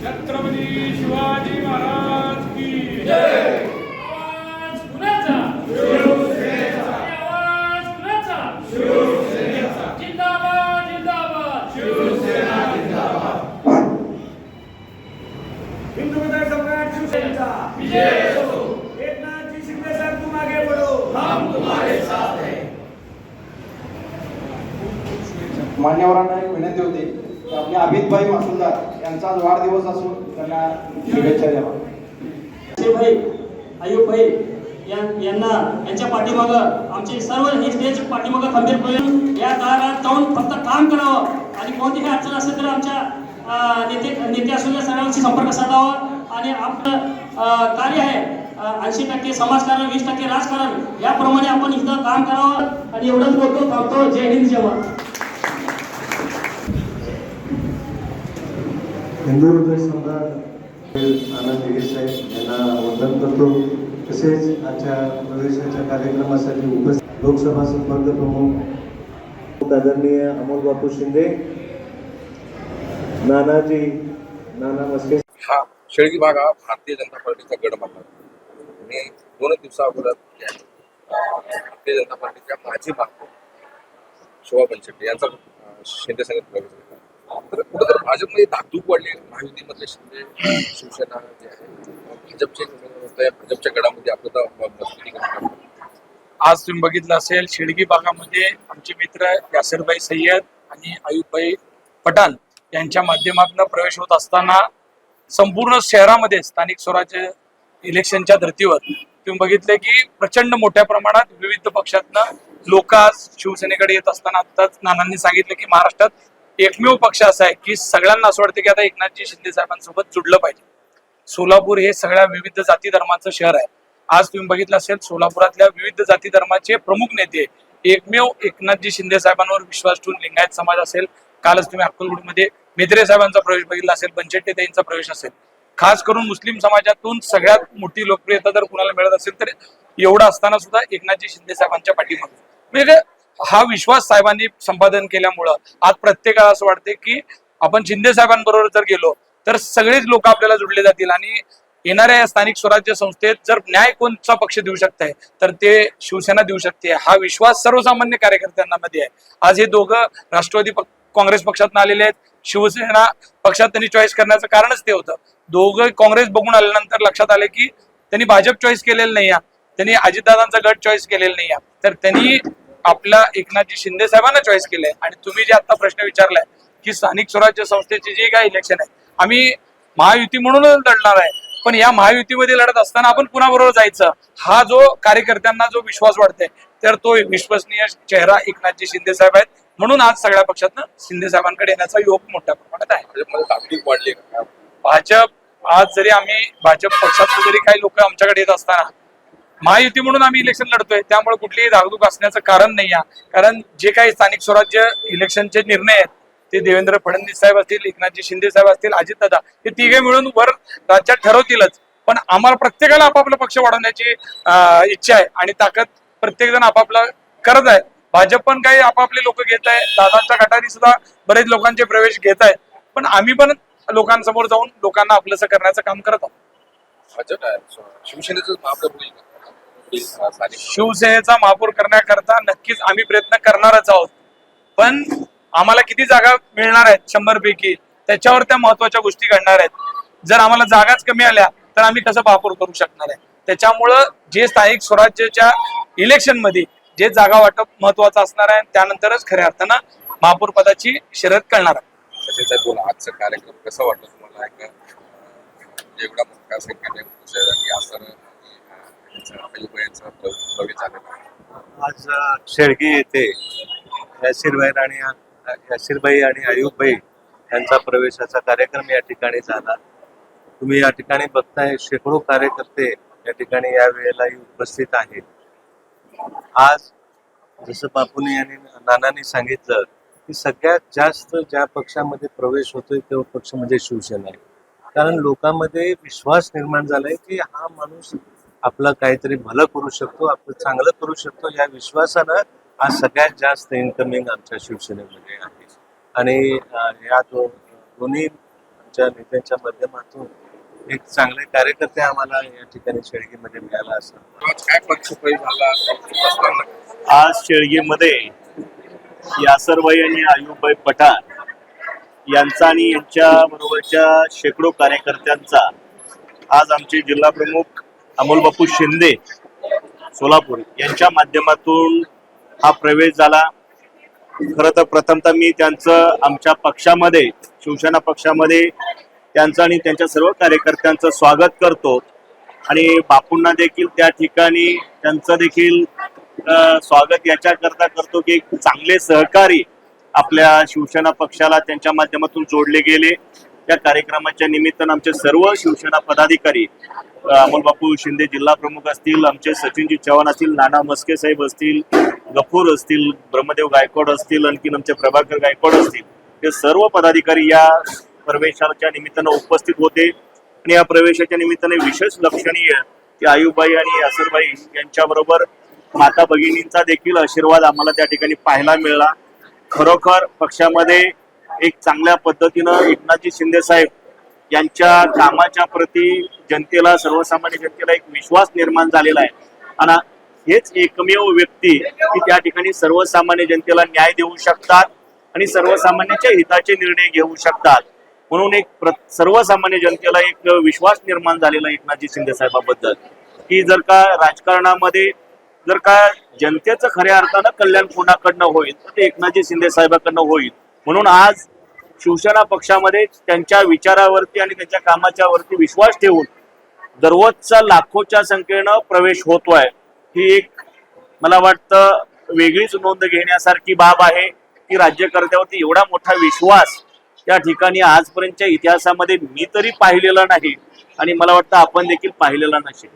छत्रपती शिवाजी महाराज की जय। आवाज कुणाचा? शिवसेनेचा। आवाज कुणाचा? शिवसेनेचा। जिंदाबाद जिंदाबाद शिवसेना जिंदाबाद। हिंदू हृदय सम्राट शिवसेनेचा विजय असो। एकनाथ जी शिंदे सर तुम आगे बढ़ो, हम तुम्हारे साथ हैं। मान्यवरांना एक विनंती होती की आपले अभितभाई मासुलदार यांचा आज वाढदिवस असून त्यांना शुभेच्छा द्यावा। भाई आयुब भाई यांना यांच्या पाठीमागं आमचे सर्व हे स्टेज पाठीमागं खंबीरपणे या काळात जाऊन फक्त काम करावं आणि कोणतीही अडचण असेल तर आमच्या नेते असलेल्या सर्वांशी संपर्क साधावा आणि आपलं कार्य आहे 80% समाजकारण 20% राजकारण याप्रमाणे आपण इथं काम करावं आणि एवढंच बोलतो थांबतो। जय हिंद जय महाराष्ट्र। हिंदू हृदय सम्राट आनंद दिघे साहेब यांना वंदन करतो। तसेच आजच्या प्रवेशाच्या कार्यक्रमासाठी उपस्थित लोकसभा संपर्क प्रमुख आदरणीय अमोल बापू शिंदे, नाना मस्के। हा शेळगी भाग हा भारतीय जनता पार्टीचा गड मानला आणि 2 दिवसाअगोदर भारतीय जनता पार्टीच्या माजी भाग शोभा बनशेट्टी यांचा शिंदे संघात प्रवेश झाला। तर कुठेतरी भाजपमध्ये धाकधूक वाढली। महायुतीमधले शिंदे शिवसेना जे आहे भाजपच्या गडामध्ये आपलं मजबुती करणार। आज तुम्ही बघितलं असेल शेळगी भागामध्ये आमचे मित्र यासिरभाई सय्यद आणि आयुबभाई पठाण यांच्या माध्यमातून प्रवेश होत असताना संपूर्ण शहरामध्ये स्थानिक स्वराज्य इलेक्शनच्या धर्तीवर तुम्ही बघितले की प्रचंड मोठ्या प्रमाणात विविध पक्षातनं लोक आज शिवसेनेकडे येत असताना आताच नानांनी सांगितलं की महाराष्ट्रात एकमेव पक्ष असा आहे की सगळ्यांना असं वाटतं की आता एकनाथजी शिंदे साहेबांसोबत जुडलं पाहिजे। सोलापूर हे सगळ्या विविध जाती धर्माचं शहर आहे। आज तुम्ही बघितलं असेल सोलापुरातल्या विविध जाती धर्माचे प्रमुख नेते एकमेव एकनाथजी शिंदे साहेबांवर विश्वास ठेवून लिंगायत समाज असेल, कालच तुम्ही अक्कलकोटमध्ये मेत्रे साहेबांचा प्रवेश बघितला असेल, बनशेट्टी ताईंचा प्रवेश असेल, खास करून मुस्लिम समाजातून सगळ्यात मोठी लोकप्रियता जर कुणाला मिळत असेल तर एवढं असताना सुद्धा एकनाथजी शिंदे साहेबांच्या पाठीमागे म्हणजे हा विश्वास साहेबांनी संपादन केल्यामुळं आज प्रत्येकाला असं वाटते की आपण शिंदे साहेबांबरोबर जर गेलो तर सगळेच लोक आपल्याला जुडले जातील आणि येणाऱ्या या स्थानिक स्वराज्य संस्थेत जर न्याय कोणता पक्ष देऊ शकताय तर ते शिवसेना देऊ शकते। हा विश्वास सर्वसामान्य कार्यकर्त्यांना मध्ये आहे। आज हे दोघं राष्ट्रवादी काँग्रेस पक्षातून आलेले आहेत। शिवसेना पक्षात त्यांनी चॉईस करण्याचं कारणच ते होतं। दोघं काँग्रेस बघून आल्यानंतर लक्षात आले की त्यांनी भाजप चॉईस केलेलं नाही, त्यांनी अजितदादांचा गट चॉईस केलेला नाही, तर त्यांनी आपला एकनाथजी शिंदे साहेबांना चॉईस केलंय। आणि तुम्ही जे आता प्रश्न विचारलाय की स्थानिक स्वराज्य संस्थेचे जे काय इलेक्शन आहे आम्ही महायुती म्हणूनच लढणार आहे, पण या महायुतीमध्ये लढत असताना आपण कुणाबरोबर जायचं हा जो कार्यकर्त्यांना जो विश्वास वाटतोय तर तो विश्वसनीय चेहरा एकनाथजी शिंदे साहेब आहेत। म्हणून आज सगळ्या पक्षातनं शिंदे साहेबांकडे येण्याचा योग मोठ्या प्रमाणात आहे। भाजपमध्ये धाकधूक वाढली का? भाजप आज जरी आम्ही भाजप पक्षात जरी काही लोक आमच्याकडे येत असताना महायुती म्हणून आम्ही इलेक्शन लढतोय, त्यामुळे कुठलीही धाकधूक असण्याचं कारण नाही आहे। कारण जे काही स्थानिक स्वराज्य इलेक्शनचे निर्णय आहेत ते देवेंद्र फडणवीस साहेब असतील, एकनाथजी शिंदे साहेब असतील, अजितदादा हे तिघे मिळून वर राज्यात ठरवतीलच, पण आम्हाला प्रत्येकाला आपापला पक्ष वाढवण्याची इच्छा आहे आणि ताकद प्रत्येक जण आपापला करत आहे। भाजप पण काही आपापले लोक घेत आहे, दादांच्या गटारी सुद्धा बरेच लोकांचे प्रवेश घेत आहेत, पण आम्ही पण लोकांसमोर जाऊन लोकांना आपलंसं करण्याचं काम करत आहोत। भाजप शिवसेनेचं महापौर होईल का? शिवसेनेचा महापौर करण्याकरता नक्कीच आम्ही प्रयत्न करणारच आहोत, पण आम्हाला किती जागा मिळणार आहेत 100 पैकी त्याच्यावर त्या महत्वाच्या गोष्टी घडणार आहेत। जर आम्हाला जागाच कमी आल्या तर आम्ही कसं महापौर करू शकणार आहे? त्याच्यामुळं जे स्थानिक स्वराज्याच्या इलेक्शन मध्ये जे जागा वाटप महत्वाचं असणार आहे त्यानंतरच खऱ्या अर्थानं महापौर पदाची शर्यत कळणार आहे। आजचा कार्यक्रम कसा वाटतो तुम्हाला? एवढा मोठा संख्येने आज शेळगी येथे यासिरभाई आणि आयुबभाई यांचा प्रवेशाचा कार्यक्रम या ठिकाणी झाला। तुम्ही या ठिकाणी बघताय शेकडो कार्यकर्ते या ठिकाणी या वेळेलाही उपस्थित आहेत। आज जसं बापूनी आणि नानांनी सांगितलं की सगळ्यात जास्त ज्या पक्षामध्ये प्रवेश होतोय तो पक्ष म्हणजे शिवसेना आहे। कारण लोकांमध्ये विश्वास निर्माण झालाय की हा माणूस आपलं काहीतरी भलं करू शकतो, आपलं चांगलं करू शकतो, या विश्वासानं आज सगळ्यात जास्त इन्कमिंग आमच्या शिवसेनेमध्ये आहे। आणि या दोन्ही आमच्या नेत्यांच्या माध्यमातून एक चांगले कार्यकर्ते आम्हाला या ठिकाणी शेळगीमध्ये मिळाला असं आज काय पक्षप्रवेश झाला बसताना आज शेळगेमध्ये यासरबाई आणि आयुबबाई पठाण यांचा आणि यांच्या बरोबरच्या शेकडो कार्यकर्त्यांचा आज आमचे जिल्हा प्रमुख अमोलबापू शिंदे सोलापूर यांच्या माध्यमातून हा प्रवेश झाला. खरं तर प्रथमतः मी त्यांचं आमच्या पक्षामध्ये शिवसेना पक्षामध्ये त्यांचं आणि त्यांच्या सर्व कार्यकर्त्यांचं स्वागत करतो आणि बापूंना देखील त्या ठिकाणी त्यांचं देखील स्वागत याच्याकरता करतो की चांगले सहकारी आपल्या शिवसेना पक्षाला त्यांच्या माध्यमातून जोडले गेले. त्या कार्यक्रमाच्या निमित्तानं आमचे सर्व शिवसेना पदाधिकारी अमोलबापू शिंदे जिल्हा प्रमुख असतील, आमचे सचिनजी चव्हाण असतील, नाना मस्के साहेब असतील, गफूर असतील, ब्रह्मदेव गायकवाड असतील, आणखीन आमचे प्रभाकर गायकवाड असतील, हे सर्व पदाधिकारी या प्रवेशाच्या निमित्तानं उपस्थित होते. आणि या प्रवेशाच्या निमित्ताने विशेष लक्षणीय की आयुबाई आणि यासरबाई यांच्याबरोबर माता भगिनींचा देखील आशीर्वाद आम्हाला त्या ठिकाणी पाहायला मिळाला. खरोखर पक्षामध्ये एक चांगल्या पद्धतीनं एकनाथजी शिंदे साहेब यांच्या कामाच्या प्रती जनतेला, सर्वसामान्य जनतेला एक विश्वास निर्माण झालेला आहे आणि हेच एकमेव व्यक्ती की त्या ठिकाणी सर्वसामान्य जनतेला न्याय देऊ शकतात आणि सर्वसामान्यांच्या हिताचे निर्णय घेऊ शकतात. म्हणून एक सर्वसामान्य जनतेला एक विश्वास निर्माण झालेला एकनाथजी शिंदे साहेबांबद्दल की जर का राजकारणामध्ये जर का जनतेचं खऱ्या अर्थानं कल्याण कोणाकडनं होईल तर ते एकनाथजी शिंदे साहेबांकडनं होईल. म्हणून आज शिवसेना पक्षामध्ये त्यांच्या विचारावरती आणि त्यांच्या कामाच्या वरती विश्वास ठेवून दररोजचा लाखोच्या संख्येनं प्रवेश होतोय. ही एक मला वाटतं वेगळीच नोंद घेण्यासारखी बाब आहे की राज्यकर्त्यावरती एवढा मोठा विश्वास त्या ठिकाणी आजपर्यंतच्या इतिहासामध्ये मी तरी पाहिलेला नाही आणि मला वाटतं आपण देखील पाहिलेला नसेल.